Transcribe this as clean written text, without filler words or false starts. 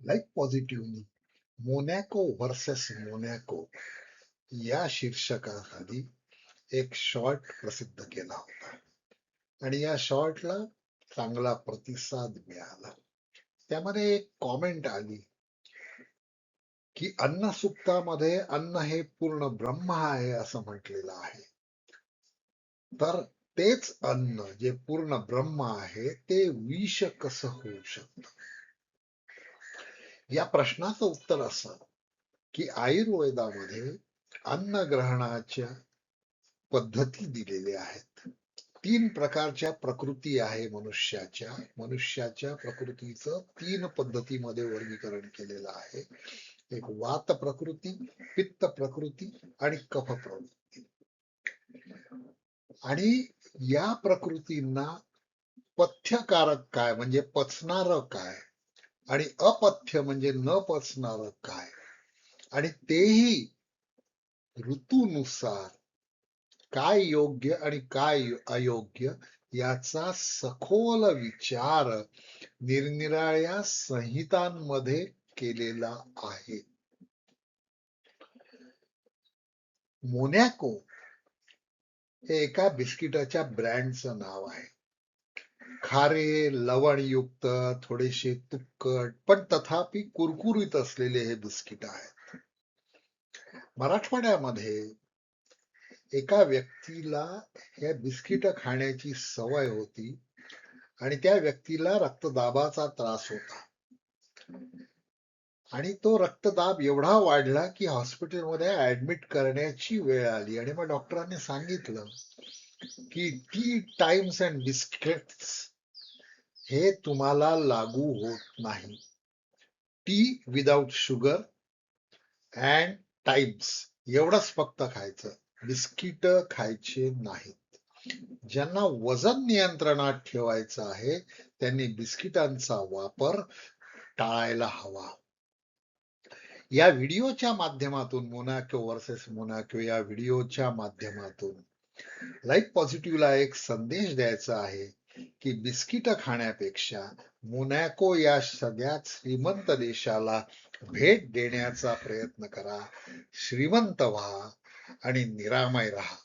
Like पॉझिटिव्हनी Monaco versus Monaco या शीर्षकाखाली एक शॉर्ट प्रसिद्ध केला होता आणि या शॉर्टला चांगला प्रतिसाद मिळाला. त्यामध्ये एक कॉमेंट आली की अन्न सुक्तामध्ये अन्न हे पूर्ण ब्रह्म आहे असं म्हटलेलं आहे. तर तेच अन्न जे पूर्ण ब्रह्म आहे ते विष कसं होऊ शकतं? या प्रश्नाचं उत्तर असं की आयुर्वेदामध्ये अन्न ग्रहणाच्या पद्धती दिलेल्या आहेत. 3 प्रकारच्या प्रकृती आहे मनुष्याच्या प्रकृतीचं 3 पद्धतीमध्ये वर्गीकरण केलेलं आहे. एक वात प्रकृती, पित्त प्रकृती आणि कफ प्रकृती. आणि या प्रकृतींना पथ्यकारक काय म्हणजे पचणार काय आणि अपथ्य म्हणजे न पचणार काय आणि तेही ऋतूनुसार काय योग्य आणि काय अयोग्य याचा सखोल विचार निरनिराळ्या संहितांमध्ये केलेला आहे. मोनॅको हे एका बिस्किटाच्या ब्रँडचं नाव आहे. खारे, लवणयुक्त, थोडेसे तुपकट पण तथापि कुरकुरीत असलेले हे बिस्किट आहेत. मराठवाड्यामध्ये एका व्यक्तीला हे बिस्किट खाण्याची सवय होती आणि त्या व्यक्तीला रक्तदाबाचा त्रास होता आणि तो रक्तदाब एवढा वाढला की हॉस्पिटलमध्ये ऍडमिट करण्याची वेळ आली आणि मग डॉक्टरांनी सांगितलं की टी टाइम्स अँड बिस्किट्स हे तुम्हाला लागू होत नाही. T without sugar and times एवढंच फक्त खायचं, बिस्किट खायचे नाहीत. ज्यांना वजन नियंत्रणात ठेवायचं आहे त्यांनी बिस्किटांचा वापर टाळायला हवा. या व्हिडिओच्या माध्यमातून मोनॅको वर्सेस मोनॅको या व्हिडिओच्या माध्यमातून लाईफ पॉझिटिव्हला एक संदेश द्यायचा आहे की बिस्किट खाण्यापेक्षा मोनॅको या सगळ्यात श्रीमंत देशाला भेट देण्याचा प्रयत्न करा. श्रीमंत व्हा आणि निरामय राहा.